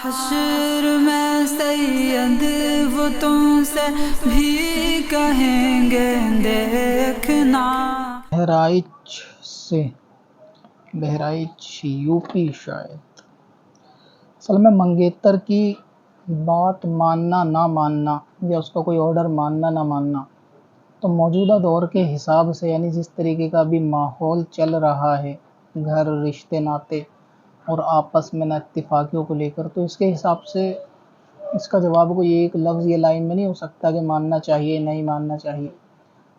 حشر میں سید وہ تم سے بھی کہیں گے دیکھنا۔ بہرائچ یو پی شاید۔ اصل میں منگیتر کی بات ماننا نہ ماننا یا اس کا کوئی آرڈر ماننا نہ ماننا تو موجودہ دور کے حساب سے، یعنی جس طریقے کا بھی ماحول چل رہا ہے، گھر، رشتے ناتے اور آپس میں نہ اتفاقیوں کو لے کر، تو اس کے حساب سے اس کا جواب کوئی ایک لفظ یا لائن میں نہیں ہو سکتا کہ ماننا چاہیے نہیں ماننا چاہیے۔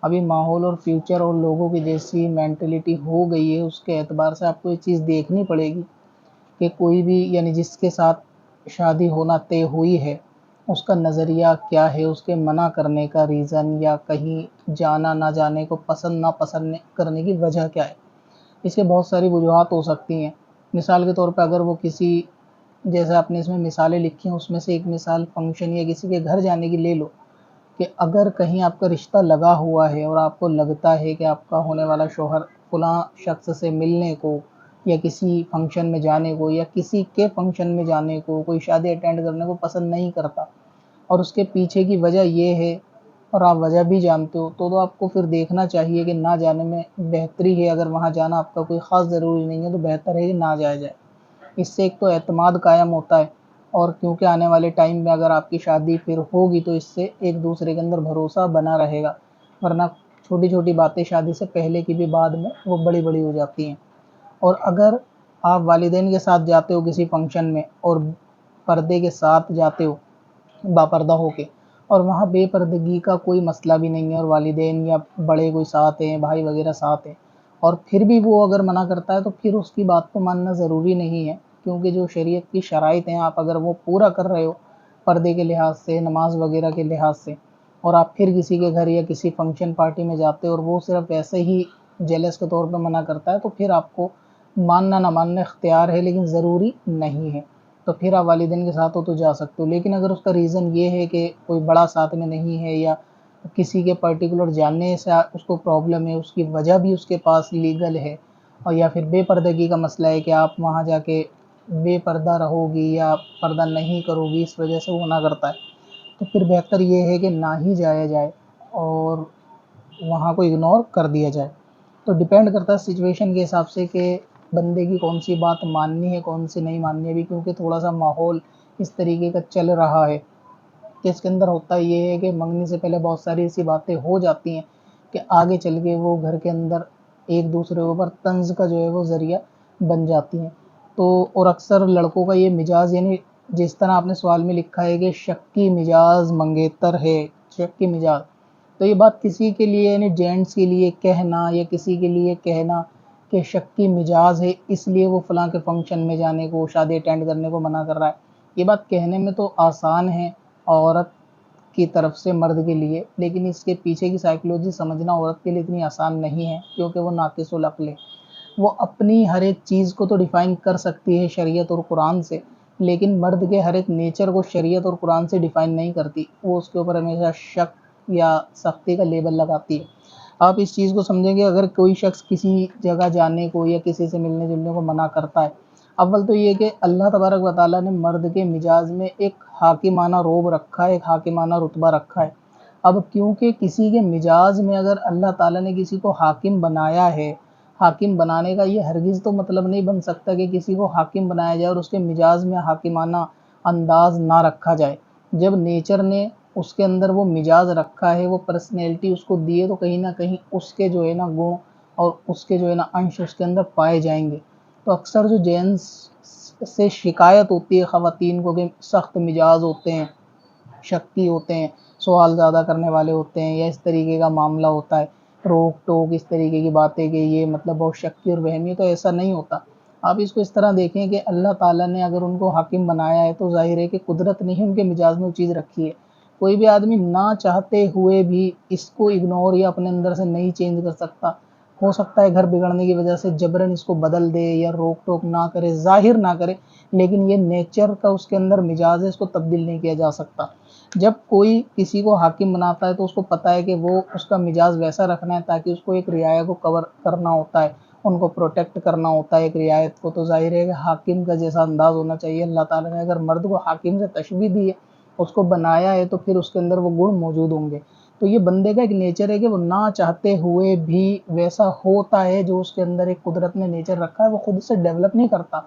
ابھی ماحول اور فیوچر اور لوگوں کی جیسی مینٹلٹی ہو گئی ہے، اس کے اعتبار سے آپ کو یہ چیز دیکھنی پڑے گی کہ کوئی بھی، یعنی جس کے ساتھ شادی ہونا طے ہوئی ہے، اس کا نظریہ کیا ہے، اس کے منع کرنے کا ریزن یا کہیں جانا نہ جانے کو پسند نہ پسند کرنے کی وجہ کیا ہے۔ اس کے بہت ساری وجوہات ہو سکتی ہیں۔ مثال کے طور پہ اگر وہ کسی، جیسے آپ نے اس میں مثالیں لکھی ہیں، اس میں سے ایک مثال فنکشن یا کسی کے گھر جانے کی لے لو، کہ اگر کہیں آپ کا رشتہ لگا ہوا ہے اور آپ کو لگتا ہے کہ آپ کا ہونے والا شوہر فلاں شخص سے ملنے کو یا کسی فنکشن میں جانے کو یا کسی کے فنکشن میں جانے کو، کوئی شادی اٹینڈ کرنے کو پسند نہیں کرتا، اور اس کے پیچھے کی وجہ یہ ہے اور آپ وجہ بھی جانتے ہو، تو آپ کو پھر دیکھنا چاہیے کہ نہ جانے میں بہتری ہے۔ اگر وہاں جانا آپ کا کوئی خاص ضروری نہیں ہے تو بہتر ہے کہ نہ جایا جائے۔ اس سے ایک تو اعتماد قائم ہوتا ہے، اور کیونکہ آنے والے ٹائم میں اگر آپ کی شادی پھر ہوگی تو اس سے ایک دوسرے کے اندر بھروسہ بنا رہے گا، ورنہ چھوٹی چھوٹی باتیں شادی سے پہلے کی بھی بعد میں وہ بڑی بڑی ہو جاتی ہیں۔ اور اگر آپ والدین کے ساتھ جاتے ہو کسی فنکشن میں اور پردے کے ساتھ جاتے ہو، باپردہ ہو کے، اور وہاں بے پردگی کا کوئی مسئلہ بھی نہیں ہے اور والدین یا بڑے کوئی ساتھ ہیں، بھائی وغیرہ ساتھ ہیں، اور پھر بھی وہ اگر منع کرتا ہے تو پھر اس کی بات کو ماننا ضروری نہیں ہے، کیونکہ جو شریعت کی شرائط ہیں آپ اگر وہ پورا کر رہے ہو پردے کے لحاظ سے، نماز وغیرہ کے لحاظ سے، اور آپ پھر کسی کے گھر یا کسی فنکشن پارٹی میں جاتے اور وہ صرف ایسے ہی جیلس کے طور پہ منع کرتا ہے، تو پھر آپ کو ماننا نہ ماننا اختیار ہے لیکن ضروری نہیں ہے۔ تو پھر آپ والدین کے ساتھ ہو تو جا سکتے ہو، لیکن اگر اس کا ریزن یہ ہے کہ کوئی بڑا ساتھ میں نہیں ہے یا کسی کے پرٹیکولر جاننے سے اس کو پرابلم ہے، اس کی وجہ بھی اس کے پاس لیگل ہے، اور یا پھر بے پردگی کا مسئلہ ہے کہ آپ وہاں جا کے بے پردہ رہو گی یا پردہ نہیں کرو گی، اس وجہ سے وہ نہ کرتا ہے، تو پھر بہتر یہ ہے کہ نہ ہی جایا جائے اور وہاں کو اگنور کر دیا جائے۔ تو ڈیپینڈ کرتا ہے سچویشن کے حساب سے کہ بندے کی کون سی بات ماننی ہے کون سی نہیں ماننی ہے۔ ابھی کیونکہ تھوڑا سا ماحول اس طریقے کا چل رہا ہے کہ اس کے اندر ہوتا یہ ہے کہ منگنی سے پہلے بہت ساری ایسی باتیں ہو جاتی ہیں کہ آگے چل کے وہ گھر کے اندر ایک دوسرے کے اوپر طنز کا جو ہے وہ ذریعہ بن جاتی ہیں۔ تو اور اکثر لڑکوں کا یہ مزاج، یعنی جس طرح آپ نے سوال میں لکھا ہے کہ شکی مزاج منگیتر ہے، شکی مزاج، تو یہ بات کسی کے لیے، یعنی جینٹس کے لیے کہنا یا کسی کے لیے کہنا کہ شکی مزاج ہے اس لیے وہ فلاں کے فنکشن میں جانے کو، شادی اٹینڈ کرنے کو منع کر رہا ہے، یہ بات کہنے میں تو آسان ہے عورت کی طرف سے مرد کے لیے، لیکن اس کے پیچھے کی سائیکلوجی سمجھنا عورت کے لیے اتنی آسان نہیں ہے، کیونکہ وہ ناقص العقل ہے۔ وہ اپنی ہر ایک چیز کو تو ڈیفائن کر سکتی ہے شریعت اور قرآن سے، لیکن مرد کے ہر ایک نیچر کو شریعت اور قرآن سے ڈیفائن نہیں کرتی، وہ اس کے اوپر ہمیشہ شک یا سختی کا لیبل لگاتی ہے۔ آپ اس چیز کو سمجھیں کہ اگر کوئی شخص کسی جگہ جانے کو یا کسی سے ملنے جلنے کو منع کرتا ہے، اول تو یہ کہ اللہ تبارک و تعالیٰ نے مرد کے مزاج میں ایک حاکمانہ روب رکھا ہے، ایک حاکمانہ رتبہ رکھا ہے۔ اب کیونکہ کسی کے مزاج میں اگر اللہ تعالیٰ نے کسی کو حاکم بنایا ہے، حاکم بنانے کا یہ ہرگز تو مطلب نہیں بن سکتا کہ کسی کو حاکم بنایا جائے اور اس کے مزاج میں حاکمانہ انداز نہ رکھا جائے۔ جب نیچر نے اس کے اندر وہ مزاج رکھا ہے، وہ پرسنالٹی اس کو دی ہے، تو کہیں نہ کہیں اس کے جو ہے نا گن اور اس کے جو ہے نا انش اس کے اندر پائے جائیں گے۔ تو اکثر جو جینس سے شکایت ہوتی ہے خواتین کو کہ سخت مزاج ہوتے ہیں، شکی ہوتے ہیں، سوال زیادہ کرنے والے ہوتے ہیں، یا اس طریقے کا معاملہ ہوتا ہے، روک ٹوک اس طریقے کی باتیں کہ یہ مطلب بہت شکی اور وہمی ہے، تو ایسا نہیں ہوتا۔ آپ اس کو اس طرح دیکھیں کہ اللہ تعالیٰ نے اگر ان کو حاکم بنایا ہے تو ظاہر ہے کہ قدرت نے ہی ان کے مزاج میں وہ چیز رکھی ہے۔ کوئی بھی آدمی نہ چاہتے ہوئے بھی اس کو اگنور یا اپنے اندر سے نہیں چینج کر سکتا۔ ہو سکتا ہے گھر بگڑنے کی وجہ سے جبراً اس کو بدل دے یا روک ٹوک نہ کرے، ظاہر نہ کرے، لیکن یہ نیچر کا اس کے اندر مزاج ہے، اس کو تبدیل نہیں کیا جا سکتا۔ جب کوئی کسی کو حاکم بناتا ہے تو اس کو پتہ ہے کہ وہ اس کا مزاج ویسا رکھنا ہے تاکہ اس کو ایک رعایا کو کور کرنا ہوتا ہے، ان کو پروٹیکٹ کرنا ہوتا ہے ایک رعایت کو، تو ظاہر ہے کہ حاکم کا جیسا انداز ہونا چاہیے۔ اللہ تعالیٰ نے اگر مرد کو حاکم سے تشبیہ دی ہے، اس کو بنایا ہے، تو پھر اس کے اندر وہ گن موجود ہوں گے۔ تو یہ بندے کا ایک نیچر ہے کہ وہ نہ چاہتے ہوئے بھی ویسا ہوتا ہے، جو اس کے اندر ایک قدرت نے نیچر رکھا ہے، وہ خود سے ڈیولپ نہیں کرتا،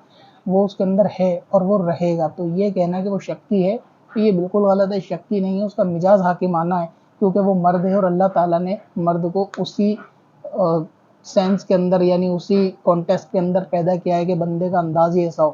وہ اس کے اندر ہے اور وہ رہے گا۔ تو یہ کہنا کہ وہ شکی ہے، تو یہ بالکل غلط ہے، شکی نہیں ہے، اس کا مزاج حاکمانہ ہے، کیونکہ وہ مرد ہے اور اللہ تعالیٰ نے مرد کو اسی سینس کے اندر، یعنی اسی کانٹیکسٹ کے اندر پیدا کیا ہے کہ بندے کا انداز ہی ایسا ہو۔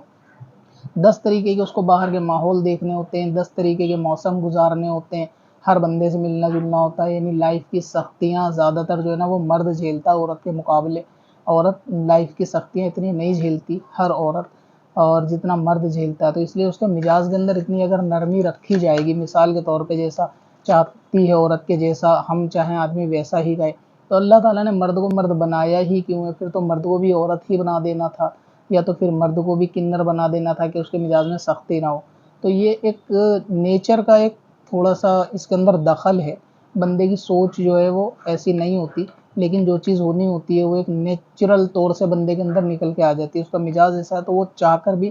10 طریقے کے اس کو باہر کے ماحول دیکھنے ہوتے ہیں، 10 طریقے کے موسم گزارنے ہوتے ہیں، ہر بندے سے ملنا جلنا ہوتا ہے، یعنی لائف کی سختیاں زیادہ تر جو ہے نا وہ مرد جھیلتا ہے عورت کے مقابلے۔ عورت لائف کی سختیاں اتنی نہیں جھیلتی ہر عورت، اور جتنا مرد جھیلتا ہے، تو اس لیے اس کے مزاج کے اندر اتنی اگر نرمی رکھی جائے گی، مثال کے طور پہ جیسا چاہتی ہے عورت کے جیسا ہم چاہیں آدمی ویسا ہی گئے، تو اللہ تعالیٰ نے مرد کو مرد بنایا ہی کیوں ہے؟ پھر تو مرد کو بھی عورت ہی بنا دینا تھا، یا تو پھر مرد کو بھی کنر بنا دینا تھا کہ اس کے مزاج میں سختی نہ ہو۔ تو یہ ایک نیچر کا ایک تھوڑا سا اس کے اندر دخل ہے، بندے کی سوچ جو ہے وہ ایسی نہیں ہوتی، لیکن جو چیز ہونی ہوتی ہے وہ ایک نیچرل طور سے بندے کے اندر نکل کے آ جاتی ہے۔ اس کا مزاج ایسا ہے تو وہ چاہ کر بھی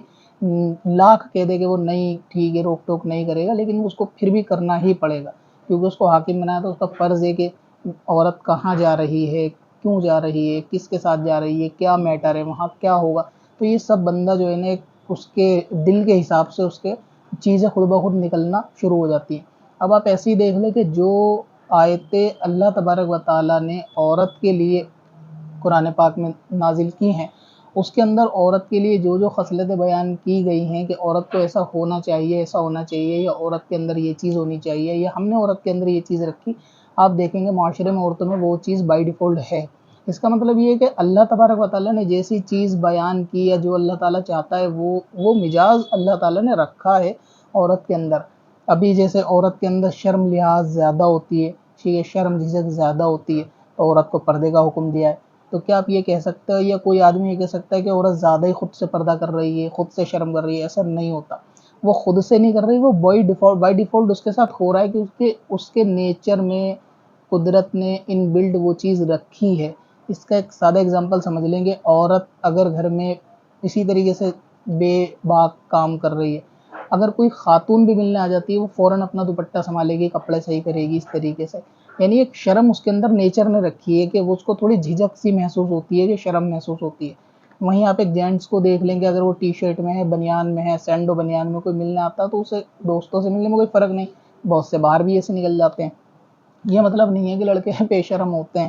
لاکھ کہہ دے کہ وہ نہیں ٹھیک ہے، روک ٹوک نہیں کرے گا، لیکن اس کو پھر بھی کرنا ہی پڑے گا، کیونکہ اس کو حاکم بنایا تو اس کا فرض ہے کہ عورت کہاں جا رہی ہے، کیوں جا رہی ہے، کس کے ساتھ جا رہی ہے، کیا میٹر ہے، وہاں کیا ہوگا۔ تو یہ سب بندہ جو ہے نا اس کے دل کے حساب سے اس کے چیزیں خود بخود نکلنا شروع ہو جاتی ہیں۔ اب آپ ایسے ہی دیکھ لیں کہ جو آیتیں اللہ تبارک و تعالیٰ نے عورت کے لیے قرآن پاک میں نازل کی ہیں، اس کے اندر عورت کے لیے جو جو خصلتیں بیان کی گئی ہیں کہ عورت کو ایسا ہونا چاہیے، ایسا ہونا چاہیے، یا عورت کے اندر یہ چیز ہونی چاہیے، یا ہم نے عورت کے اندر یہ چیز رکھی، آپ دیکھیں گے معاشرے میں عورتوں میں وہ چیز بائی ڈیفالٹ ہے۔ اس کا مطلب یہ ہے کہ اللہ تبارک و تعالیٰ نے جیسی چیز بیان کی یا جو اللہ تعالیٰ چاہتا ہے وہ مزاج اللہ تعالیٰ نے رکھا ہے عورت کے اندر۔ ابھی جیسے عورت کے اندر شرم لحاظ زیادہ ہوتی ہے، ٹھیک ہے، شرم جھجک زیادہ ہوتی ہے، تو عورت کو پردے کا حکم دیا ہے۔ تو کیا آپ یہ کہہ سکتے ہو، یا کوئی آدمی یہ کہہ سکتا ہے کہ عورت زیادہ ہی خود سے پردہ کر رہی ہے، خود سے شرم کر رہی ہے؟ ایسا نہیں ہوتا، وہ خود سے نہیں کر رہی، وہ بائی ڈیفالٹ اس کے ساتھ ہو رہا ہے، کیونکہ اس کے نیچر میں قدرت نے ان بلڈ وہ چیز رکھی ہے۔ اس کا ایک سادہ اگزامپل سمجھ لیں گے، عورت اگر گھر میں اسی طریقے سے بے باک کام کر رہی ہے، اگر کوئی خاتون بھی ملنے آ جاتی ہے، وہ فوراً اپنا دوپٹہ سنبھالے گی، کپڑے صحیح کرے گی اس طریقے سے، یعنی ایک شرم اس کے اندر نیچر نے رکھی ہے کہ وہ اس کو تھوڑی جھجک سی محسوس ہوتی ہے، کہ شرم محسوس ہوتی ہے۔ وہیں آپ ایک جینٹس کو دیکھ لیں گے، اگر وہ ٹی شرٹ میں ہے، بنیان میں ہے، سینڈو بنیان میں کوئی ملنے آتا ہے، تو اسے دوستوں سے ملنے میں کوئی فرق نہیں، بہت سے باہر بھی ایسے نکل جاتے ہیں۔ یہ مطلب نہیں ہے کہ لڑکے بے شرم ہوتے ہیں،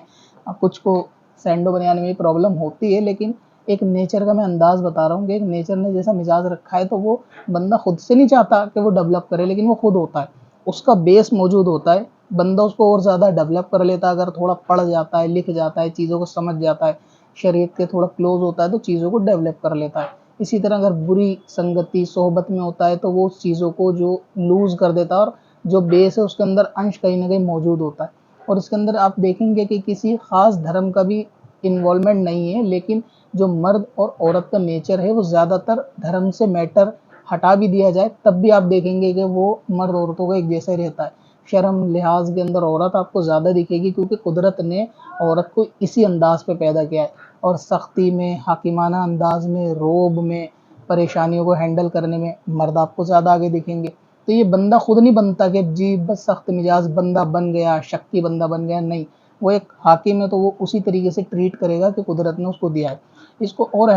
کچھ کو سینڈو بنانے میں پرابلم ہوتی ہے، لیکن ایک نیچر کا میں انداز بتا رہا ہوں کہ ایک نیچر نے جیسا مزاج رکھا ہے، تو وہ بندہ خود سے نہیں چاہتا کہ وہ ڈیولپ کرے، لیکن وہ خود ہوتا ہے، اس کا بیس موجود ہوتا ہے، بندہ اس کو اور زیادہ ڈیولپ کر لیتا ہے اگر تھوڑا پڑھ جاتا ہے، لکھ جاتا ہے، چیزوں کو سمجھ جاتا ہے، شریعت کے تھوڑا کلوز ہوتا ہے تو چیزوں کو ڈیولپ کر لیتا ہے۔ اسی طرح اگر بری سنگتی صحبت میں ہوتا ہے تو وہ اس چیزوں کو جو لوز کر دیتا ہے، اور جو بیس ہے اس کے اندر انش کہیں نہ کہیں موجود ہوتا ہے۔ اور اس کے اندر آپ دیکھیں گے کہ کسی خاص دھرم کا بھی انوالومنٹ نہیں ہے، لیکن جو مرد اور عورت کا نیچر ہے وہ زیادہ تر دھرم سے میٹر ہٹا بھی دیا جائے تب بھی آپ دیکھیں گے کہ وہ مرد عورتوں کا ایک جیسا ہی رہتا ہے۔ شرم لحاظ کے اندر عورت آپ کو زیادہ دکھے گی، کیونکہ قدرت نے عورت کو اسی انداز پہ پیدا کیا ہے، اور سختی میں، حاکمانہ انداز میں، روب میں، پریشانیوں کو ہینڈل کرنے میں مرد آپ کو زیادہ آگے دکھیں گے۔ تو یہ بندہ خود نہیں بنتا کہ جی بس سخت مزاج بندہ بن گیا، شکی بندہ بن گیا، نہیں، وہ ایک حاکم ہے تو وہ اسی طریقے سے ٹریٹ کرے گا کہ قدرت نے اس کو دیا ہے۔ اس کو اور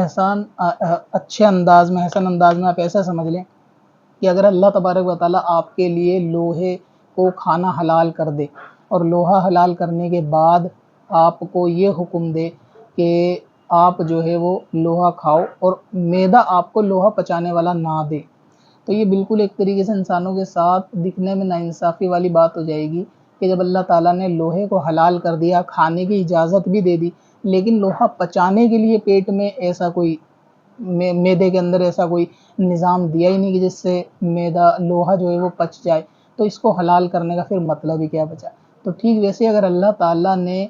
اچھے انداز میں، حسن انداز میں آپ ایسا سمجھ لیں کہ اگر اللہ تبارک و تعالیٰ آپ کے لیے لوہے کو کھانا حلال کر دے، اور لوہا حلال کرنے کے بعد آپ کو یہ حکم دے کہ آپ جو ہے وہ لوہا کھاؤ، اور میدا آپ کو لوہا پچانے والا نہ دے، تو یہ بالکل ایک طریقے سے انسانوں کے ساتھ دکھنے میں ناانصافی والی بات ہو جائے گی کہ جب اللہ تعالیٰ نے لوہے کو حلال کر دیا، کھانے کی اجازت بھی دے دی، لیکن لوہا پچانے کے لیے پیٹ میں ایسا کوئی میدے کے اندر ایسا کوئی نظام دیا ہی نہیں کہ جس سے میدا لوہا جو ہے وہ پچ جائے، تو اس کو حلال کرنے کا پھر مطلب ہی کیا بچا۔ تو ٹھیک ویسے اگر اللہ تعالیٰ نے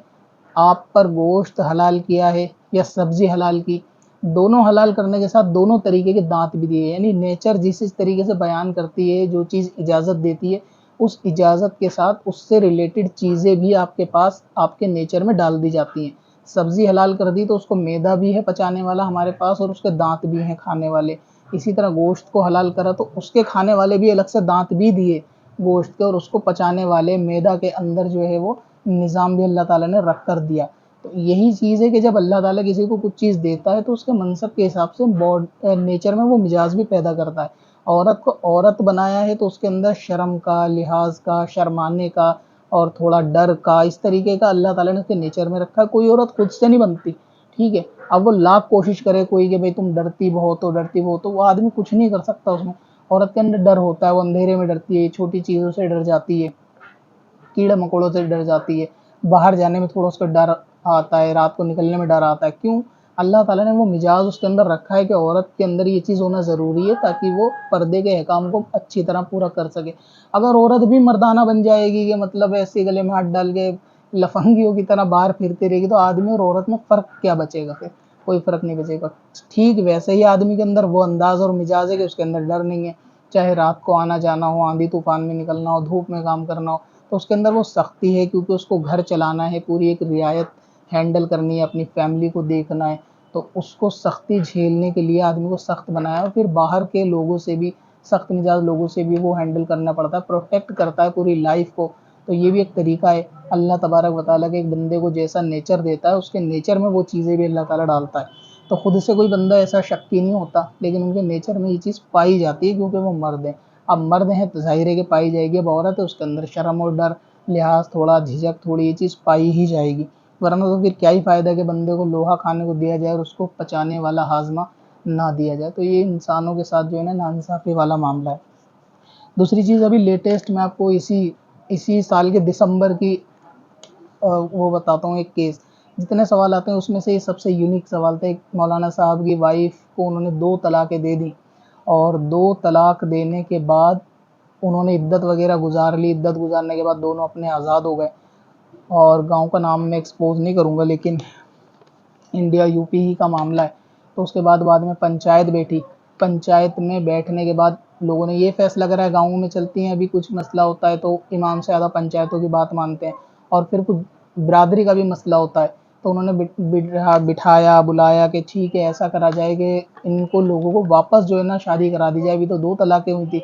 آپ پر گوشت حلال کیا ہے یا سبزی حلال کی، دونوں حلال کرنے کے ساتھ دونوں طریقے کے دانت بھی دیے، یعنی نیچر جس طریقے سے بیان کرتی ہے، جو چیز اجازت دیتی ہے، اس اجازت کے ساتھ اس سے ریلیٹڈ چیزیں بھی آپ کے پاس آپ کے نیچر میں ڈال دی جاتی ہیں۔ سبزی حلال کر دی تو اس کو میدا بھی ہے پچانے والا ہمارے پاس اور اس کے دانت بھی ہیں کھانے والے. اسی طرح گوشت کو حلال کرا تو اس کے کھانے والے بھی الگ سے دانت بھی دیے گوشت کے, اور اس کو پچانے والے میدا کے اندر جو ہے وہ نظام بھی اللہ تعالیٰ نے رکھ کر دیا. تو یہی چیز ہے کہ جب اللہ تعالیٰ کسی کو کچھ چیز دیتا ہے تو اس کے منصب کے حساب سے نیچر میں وہ مزاج بھی پیدا کرتا ہے. عورت کو عورت بنایا ہے تو اس کے اندر شرم کا, لحاظ کا, شرمانے کا اور تھوڑا ڈر کا, اس طریقے کا اللہ تعالیٰ نے اس کے نیچر میں رکھا ہے. کوئی عورت خود سے نہیں بنتی, ٹھیک ہے. اب وہ لاکھ کوشش کرے کوئی کہ بھئی تم ڈرتی بہت ہو ڈرتی بہت ہو, وہ آدمی کچھ نہیں کر سکتا اس میں. عورت کے اندر ڈر ہوتا ہے, وہ اندھیرے میں ڈرتی ہے, چھوٹی چیزوں سے ڈر جاتی ہے, کیڑے مکوڑوں سے ڈر جاتی ہے, باہر جانے میں تھوڑا اس کا ڈر آتا ہے, رات کو نکلنے میں ڈر آتا ہے. کیوں؟ اللہ تعالیٰ نے وہ مزاج اس کے اندر رکھا ہے کہ عورت کے اندر یہ چیز ہونا ضروری ہے تاکہ وہ پردے کے احکام کو اچھی طرح پورا کر سکے. اگر عورت بھی مردانہ بن جائے گی کہ مطلب ایسے گلے میں ہاتھ ڈال کے لفنگیوں کی طرح باہر پھرتی رہے گی تو آدمی اور عورت میں فرق کیا بچے گا؟ پھر کوئی فرق نہیں بچے گا. ٹھیک ویسے ہی آدمی کے اندر وہ انداز اور مزاج ہے کہ اس کے اندر ڈر نہیں ہے, چاہے رات کو آنا جانا ہو, آندھی طوفان میں نکلنا ہو, دھوپ میں کام کرنا ہو, تو اس کے اندر وہ سختی ہے کیونکہ اس کو گھر چلانا ہے, پوری ایک رعایت ہینڈل کرنی ہے, اپنی فیملی کو دیکھنا ہے. تو اس کو سختی جھیلنے کے لیے آدمی کو سخت بنایا, اور پھر باہر کے لوگوں سے بھی, سخت مزاج لوگوں سے بھی وہ ہینڈل کرنا پڑتا ہے, پروٹیکٹ کرتا ہے پوری لائف کو. تو یہ بھی ایک طریقہ ہے. اللہ تبارک و تعالیٰ کے ایک بندے کو جیسا نیچر دیتا ہے اس کے نیچر میں وہ چیزیں بھی اللہ تعالیٰ ڈالتا ہے. تو خود سے کوئی بندہ ایسا شکی نہیں ہوتا, لیکن ان کے نیچر میں یہ چیز پائی جاتی ہے کیونکہ وہ مرد ہیں. اب مرد ہیں تو ظاہر ہے کہ پائی جائے گی, اب عورت ہے اس کے اندر شرم اور ڈر, لحاظ, تھوڑا جھجک, تھوڑی یہ چیز پائی ہی جائے گی. ورنہ تو پھر کیا ہی فائدہ کہ بندے کو لوہا کھانے کو دیا جائے اور اس کو پچانے والا ہاضمہ نہ دیا جائے. تو یہ انسانوں کے ساتھ جو ہے نا ناانصافی والا معاملہ ہے. دوسری چیز ابھی لیٹسٹ میں آپ کو اسی سال کے دسمبر کی وہ بتاتا ہوں ایک کیس. جتنے سوال آتے ہیں اس میں سے یہ سب سے یونیک سوال تھا. ایک مولانا صاحب کی وائف کو انہوں نے 2 طلاقیں دے دیں, اور 2 طلاق دینے کے بعد انہوں نے عدت وغیرہ گزار لی. عدت گزارنے کے بعد دونوں اپنے آزاد ہو گئے, اور گاؤں کا نام میں ایکسپوز نہیں کروں گا لیکن انڈیا یو پی ہی کا معاملہ ہے. تو اس کے بعد میں پنچایت بیٹھی. پنچایت میں بیٹھنے کے بعد لوگوں نے یہ فیصلہ کرا ہے, گاؤں میں چلتی ہیں ابھی کچھ مسئلہ ہوتا ہے تو امام سے زیادہ پنچایتوں کی بات مانتے ہیں, اور پھر کچھ برادری کا بھی مسئلہ ہوتا ہے تو انہوں نے بٹھایا, بلایا کہ ٹھیک ہے ایسا کرا جائے کہ ان کو لوگوں کو واپس جو ہے نا شادی کرا دی جائے. ابھی تو 2 طلاقیں ہوئی تھی,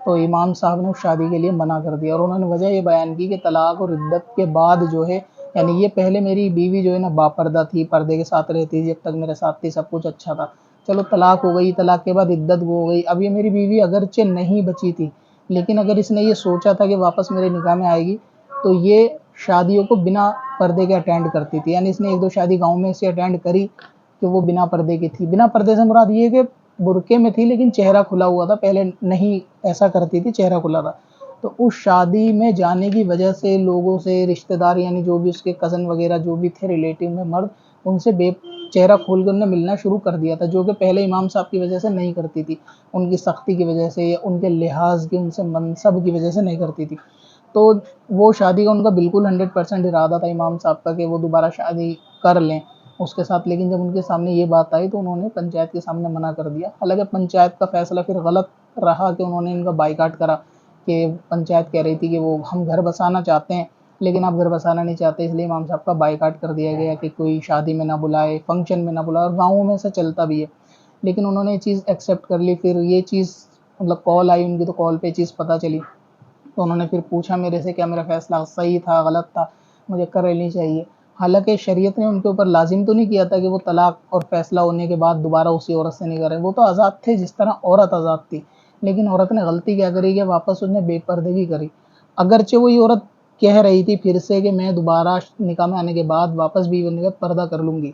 تو امام صاحب نے اس شادی کے لیے منع کر دیا, اور انہوں نے وجہ یہ بیان کی کہ طلاق اور عدت کے بعد جو ہے, یعنی یہ پہلے میری بیوی جو ہے نا باپردہ تھی, پردے کے ساتھ رہتی, جب تک میرے ساتھ تھی سب کچھ اچھا تھا, چلو طلاق ہو گئی, طلاق کے بعد عدت وہ ہو گئی. اب یہ میری بیوی اگرچہ نہیں بچی تھی, لیکن اگر اس نے یہ سوچا تھا کہ واپس میرے نکاح میں آئے گی تو یہ شادیوں کو بنا پردے کے اٹینڈ کرتی تھی. یعنی اس نے 1-2 شادی گاؤں میں سے اٹینڈ کری کہ وہ بنا پردے کی تھی. بنا پردے سے مراد یہ کہ برقعے میں تھی لیکن چہرہ کھلا ہوا تھا, پہلے نہیں ایسا کرتی تھی, چہرہ کھلا تھا. تو اس شادی میں جانے کی وجہ سے لوگوں سے, رشتہ دار یعنی جو بھی اس کے کزن وغیرہ جو بھی تھے ریلیٹیو میں مرد, ان سے چہرہ کھول کے انہوں نے ملنا شروع کر دیا تھا, جو کہ پہلے امام صاحب کی وجہ سے نہیں کرتی تھی, ان کی سختی کی وجہ سے یا ان کے لحاظ کی, ان سے منصب کی وجہ سے نہیں کرتی تھی. تو وہ شادی کا ان کا بالکل 100% ارادہ تھا امام صاحب کا کہ وہ دوبارہ شادی کر لیں اس کے ساتھ, لیکن جب ان کے سامنے یہ بات آئی تو انہوں نے پنچایت کے سامنے منع کر دیا. حالانکہ پنچایت کا فیصلہ پھر غلط رہا کہ انہوں نے ان کا بائیکاٹ کرا, کہ پنچایت کہہ رہی تھی کہ وہ ہم گھر بسانا چاہتے ہیں لیکن آپ گھر بسانا نہیں چاہتے, اس لیے امام صاحب کا بائیکاٹ کر دیا گیا کہ کوئی شادی میں نہ بلائے, فنکشن میں نہ بلائے, اور گاؤں میں سے چلتا بھی ہے. لیکن انہوں نے یہ چیز ایکسیپٹ کر لی. پھر یہ چیز مطلب کال آئی ان کی, تو کال پہ چیز پتہ چلی, تو انہوں نے پھر پوچھا میرے سے کیا میرا فیصلہ صحیح تھا غلط تھا, مجھے کر لینی چاہیے. حالانکہ شریعت نے ان کے اوپر لازم تو نہیں کیا تھا کہ وہ طلاق اور فیصلہ ہونے کے بعد دوبارہ اسی عورت سے نہیں کریں, وہ تو آزاد تھے جس طرح عورت آزاد تھی. لیکن عورت نے غلطی کیا کری کہ واپس اس نے بے پردگی کری. اگرچہ وہی عورت کہہ رہی تھی پھر سے کہ میں دوبارہ نکاح میں آنے کے بعد واپس بھی بننے کا پردہ کر لوں گی,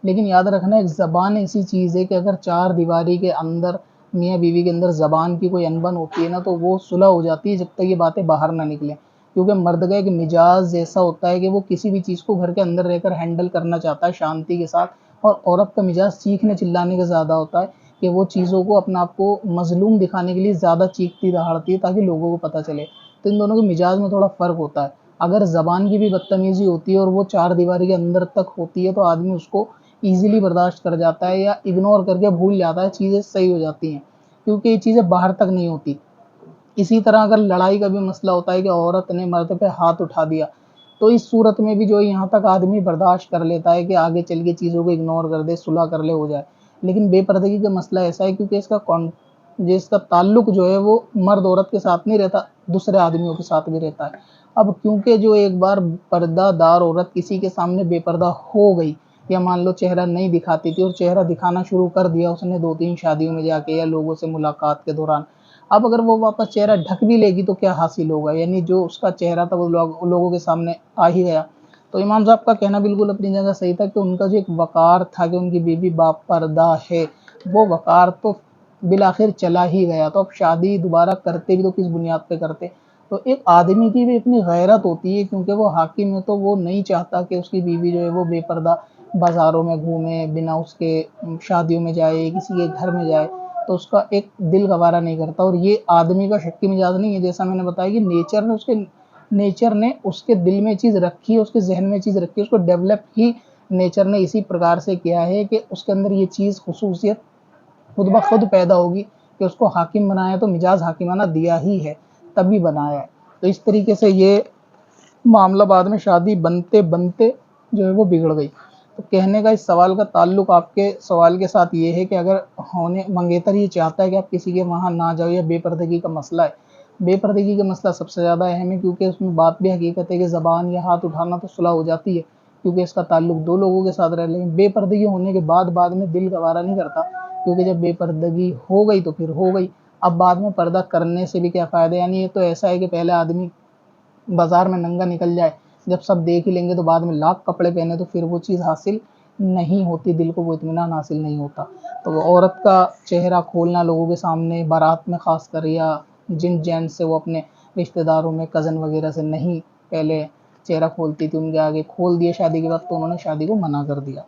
لیکن یاد رکھنا ایک زبان ایسی چیز ہے کہ اگر 4 دیواری کے اندر میاں بیوی کے اندر زبان کی کوئی انبن ہوتی ہے نا تو وہ صلح ہو جاتی ہے جب تک یہ باتیں باہر نہ نکلیں. کیونکہ مرد کا ایک مزاج ایسا ہوتا ہے کہ وہ کسی بھی چیز کو گھر کے اندر رہ کر ہینڈل کرنا چاہتا ہے شانتی کے ساتھ, اور عورت کا مزاج چیخنے چلانے کا زیادہ ہوتا ہے کہ وہ چیزوں کو اپنا آپ کو مظلوم دکھانے کے لیے زیادہ چیختی دہاڑتی ہے تاکہ لوگوں کو پتہ چلے. تو ان دونوں کے مزاج میں تھوڑا فرق ہوتا ہے. اگر زبان کی بھی بدتمیزی ہوتی ہے اور وہ 4 دیواری کے اندر تک ہوتی ہے تو آدمی اس کو ایزیلی برداشت کر جاتا ہے یا اگنور کر کے بھول جاتا ہے, چیزیں صحیح ہو جاتی ہیں کیونکہ یہ چیزیں باہر تک نہیں ہوتی. اسی طرح اگر لڑائی کا بھی مسئلہ ہوتا ہے کہ عورت نے مرد پہ ہاتھ اٹھا دیا تو اس صورت میں بھی جو ہے یہاں تک آدمی برداشت کر لیتا ہے کہ آگے چل کے چیزوں کو اگنور کر دے، صلح کر لے، ہو جائے. لیکن بے پردگی کا مسئلہ ایسا ہے کیونکہ اس کا تعلق جو ہے وہ مرد عورت کے ساتھ نہیں رہتا، دوسرے آدمیوں کے ساتھ بھی رہتا ہے. اب کیونکہ جو ایک بار پردہ دار عورت کسی کے سامنے بے پردہ ہو گئی، یا مان لو چہرہ نہیں دکھاتی تھی اور چہرہ دکھانا شروع کر دیا اس نے 2-3 شادیوں میں جا کے یا لوگوں سے ملاقات کے دوران، اب اگر وہ واپس چہرہ ڈھک بھی لے گی تو کیا حاصل ہوگا؟ یعنی جو اس کا چہرہ تھا وہ لوگوں کے سامنے آ ہی گیا. تو امام صاحب کا کہنا بالکل اپنی جگہ صحیح تھا کہ ان کا جو ایک وقار تھا کہ ان کی بیوی باپردہ ہے، وہ وقار تو بالآخر چلا ہی گیا. تو اب شادی دوبارہ کرتے بھی تو کس بنیاد پہ کرتے؟ تو ایک آدمی کی بھی اپنی غیرت ہوتی ہے، کیونکہ وہ حاکم ہے تو وہ نہیں چاہتا کہ اس کی بیوی جو ہے وہ بے پردہ بازاروں میں گھومے، بنا اس کے شادیوں میں جائے، کسی کے گھر میں جائے، تو اس کا ایک دل گوارا نہیں کرتا. اور یہ آدمی کا شکی مزاج نہیں ہے، جیسا میں نے بتایا کہ نیچر نے اس کے دل میں چیز رکھی ہے، اس کے ذہن میں چیز رکھی ہے، اس کو ڈیولپ ہی نیچر نے اسی پرکار سے کیا ہے کہ اس کے اندر یہ چیز خصوصیت خود بخود پیدا ہوگی کہ اس کو حاکم بنایا تو مزاج حاکمانہ دیا ہی ہے، تبھی بنایا ہے. تو اس طریقے سے یہ معاملہ بعد میں شادی بنتے بنتے جو ہے وہ بگڑ گئی. تو کہنے کا اس سوال کا تعلق آپ کے سوال کے ساتھ یہ ہے کہ اگر منگیتر یہ چاہتا ہے کہ آپ کسی کے وہاں نہ جاؤ، یا بے پردگی کا مسئلہ ہے، بے پردگی کا مسئلہ سب سے زیادہ اہم ہے، کیونکہ اس میں بات بھی حقیقت ہے کہ زبان یا ہاتھ اٹھانا تو صلح ہو جاتی ہے کیونکہ اس کا تعلق 2 لوگوں کے ساتھ رہ. لیکن بے پردگی ہونے کے بعد میں دل گوارا نہیں کرتا، کیونکہ جب بے پردگی ہو گئی تو پھر ہو گئی. اب بعد میں پردہ کرنے سے بھی کیا فائدہ؟ یعنی یہ تو ایسا ہے کہ پہلے آدمی بازار میں ننگا نکل جائے، جب سب دیکھ ہی لیں گے تو بعد میں لاکھ کپڑے پہنے تو پھر وہ چیز حاصل نہیں ہوتی، دل کو وہ اطمینان حاصل نہیں ہوتا. تو وہ عورت کا چہرہ کھولنا لوگوں کے سامنے بارات میں خاص کر، یا جن جینٹس سے وہ اپنے رشتہ داروں میں کزن وغیرہ سے نہیں پہلے چہرہ کھولتی تھی، ان کے آگے کھول دیا شادی کے وقت، تو انہوں نے شادی کو منع کر دیا.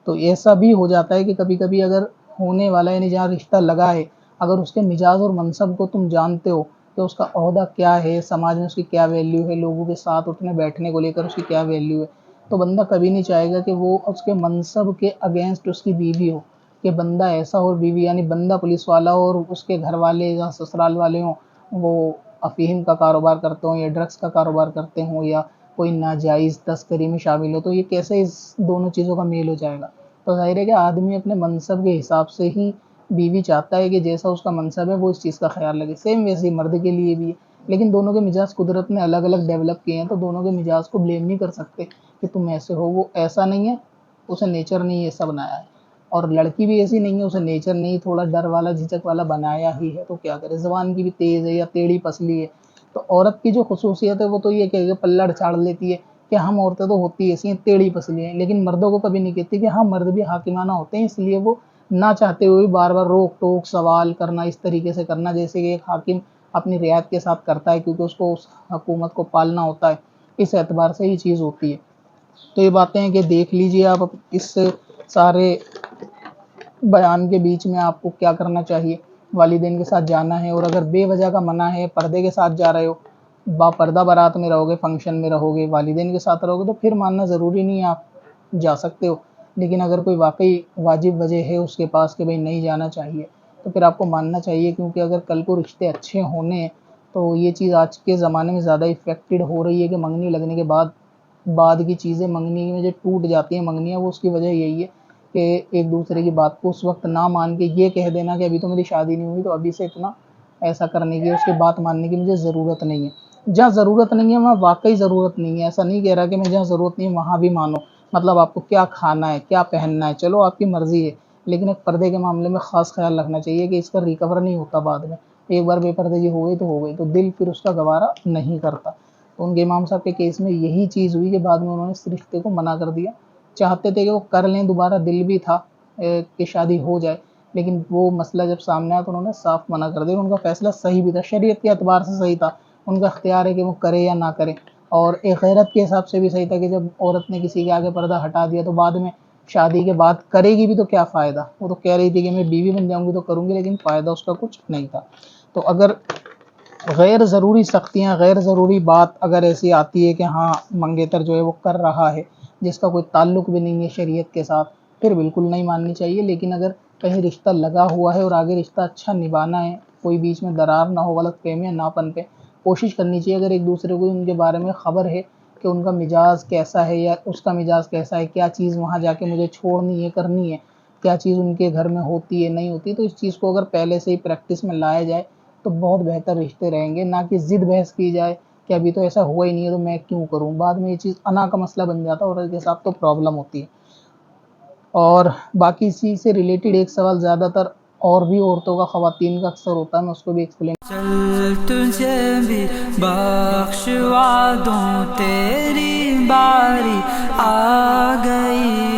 تو ایسا بھی ہو جاتا ہے کہ کبھی کبھی اگر ہونے والا یعنی جہاں رشتہ لگا ہے، اگر اس کے مزاج اور منصب کو تم جانتے ہو کہ اس کا عہدہ کیا ہے، سماج میں اس کی کیا ویلیو ہے، لوگوں کے ساتھ اٹھنے بیٹھنے کو لے کر اس کی کیا ویلیو ہے، تو بندہ کبھی نہیں چاہے گا کہ وہ اس کے منصب کے اگینسٹ اس کی بیوی ہو، کہ بندہ ایسا ہو بیوی، یعنی بندہ پولیس والا ہو اور اس کے گھر والے یا سسرال والے ہوں وہ افیون کا کاروبار کرتے ہوں یا ڈرگس کا کاروبار کرتے ہوں یا کوئی ناجائز تسکری میں شامل ہو، تو یہ کیسے اس دونوں چیزوں کا میل ہو جائے گا؟ تو ظاہر ہے کہ آدمی اپنے منصب کے حساب سے ہی بیوی چاہتا ہے کہ جیسا اس کا منصب ہے وہ اس چیز کا خیال لگے. سیم ویسے ہی مرد کے لیے بھی ہے، لیکن دونوں کے مزاج قدرت نے الگ الگ ڈیولپ کیے ہیں، تو دونوں کے مزاج کو بلیم نہیں کر سکتے کہ تم ایسے ہو، وہ ایسا نہیں ہے، اسے نیچر نے ایسا بنایا ہے. اور لڑکی بھی ایسی نہیں ہے، اسے نیچر نہیں تھوڑا ڈر والا جھجک والا بنایا ہی ہے. تو کیا کرے، زبان کی بھی تیز ہے یا ٹیڑھی پسلی ہے. تو عورت کی جو خصوصیت ہے وہ تو یہ کہ پلڑ چاڑ لیتی ہے کہ ہم عورتیں تو ہوتی ایسی ہیں ٹیڑھی پسلی ہیں، لیکن مردوں کو کبھی نہیں کہتی کہ ہاں مرد بھی حاکمانہ ہوتے ہیں. اس لیے وہ نہ چاہتے ہوئے بار بار روک ٹوک سوال کرنا، اس طریقے سے کرنا جیسے کہ ایک حاکم اپنی رعایت کے ساتھ کرتا ہے، کیونکہ اس کو اس حکومت کو پالنا ہوتا ہے. اس اعتبار سے یہ چیز ہوتی ہے. تو یہ باتیں ہیں کہ دیکھ لیجئے آپ اس سارے بیان کے بیچ میں آپ کو کیا کرنا چاہیے. والدین کے ساتھ جانا ہے، اور اگر بے وجہ کا منع ہے، پردے کے ساتھ جا رہے ہو، با پردہ بارات میں رہو گے، فنکشن میں رہو گے، والدین کے ساتھ رہو گے، تو پھر ماننا ضروری نہیں ہے، آپ جا سکتے ہو. لیکن اگر کوئی واقعی واجب وجہ ہے اس کے پاس کہ بھئی نہیں جانا چاہیے، تو پھر آپ کو ماننا چاہیے. کیونکہ اگر کل کو رشتے اچھے ہونے ہیں تو یہ چیز آج کے زمانے میں زیادہ افیکٹڈ ہو رہی ہے کہ منگنی لگنے کے بعد کی چیزیں منگنی میں جو ٹوٹ جاتی ہیں منگنیاں، وہ اس کی وجہ یہی ہے کہ ایک دوسرے کی بات کو اس وقت نہ مان کے یہ کہہ دینا کہ ابھی تو میری شادی نہیں ہوئی، تو ابھی سے اتنا ایسا کرنے کی، اس کی بات ماننے کی مجھے ضرورت نہیں ہے. جہاں ضرورت نہیں ہے وہاں واقعی ضرورت نہیں ہے. ایسا نہیں کہہ رہا کہ میں جہاں ضرورت نہیں ہے وہاں بھی مانو. مطلب آپ کو کیا کھانا ہے، کیا پہننا ہے، چلو آپ کی مرضی ہے، لیکن ایک پردے کے معاملے میں خاص خیال رکھنا چاہیے کہ اس کا ریکور نہیں ہوتا بعد میں. ایک بار بے پردگی ہو گئی تو ہو گئی، تو دل پھر اس کا گوارا نہیں کرتا. تو ان کے امام صاحب کے کیس میں یہی چیز ہوئی کہ بعد میں انہوں نے اس رشتے کو منع کر دیا. چاہتے تھے کہ وہ کر لیں دوبارہ، دل بھی تھا کہ شادی ہو جائے، لیکن وہ مسئلہ جب سامنے آیا تو انہوں نے صاف منع کر دیا. ان کا فیصلہ صحیح بھی تھا، شریعت کے اعتبار سے صحیح تھا. ان کا اختیار ہے کہ وہ کرے یا نہ کرے، اور ایک غیرت کے حساب سے بھی صحیح تھا کہ جب عورت نے کسی کے آگے پردہ ہٹا دیا تو بعد میں شادی کے بعد کرے گی بھی تو کیا فائدہ. وہ تو کہہ رہی تھی کہ میں بیوی بن جاؤں گی تو کروں گی، لیکن فائدہ اس کا کچھ نہیں تھا. تو اگر غیر ضروری سختیاں، غیر ضروری بات اگر ایسی آتی ہے کہ ہاں منگیتر جو ہے وہ کر رہا ہے جس کا کوئی تعلق بھی نہیں ہے شریعت کے ساتھ، پھر بالکل نہیں ماننی چاہیے. لیکن اگر کہیں رشتہ لگا ہوا ہے اور آگے رشتہ اچھا نبھانا ہے، کوئی بیچ میں درار نہ ہو، غلط فہمی نہ پن پہ، کوشش کرنی چاہیے. اگر ایک دوسرے کو ان کے بارے میں خبر ہے کہ ان کا مزاج کیسا ہے یا اس کا مزاج کیسا ہے, کیا چیز وہاں جا کے مجھے چھوڑنی ہے کرنی ہے, کیا چیز ان کے گھر میں ہوتی ہے نہیں ہوتی. تو اس چیز کو اگر پہلے سے ہی پریکٹس میں لایا جائے تو بہت بہتر رشتے رہیں گے, نہ کہ ضد بحث کی جائے کہ ابھی تو ایسا ہوا ہی نہیں ہے تو میں کیوں کروں. بعد میں یہ چیز انا کا مسئلہ بن جاتا ہے اور اس کے ساتھ تو پرابلم ہوتی ہے. اور باقی اس چیز سے ریلیٹڈ ایک سوال زیادہ تر اور بھی عورتوں کا خواتین کا اکثر ہوتا ہے, میں اس کو بھی ایکسپلین. چل تجھے بھی بخشوا دوں, تیری باری آ گئی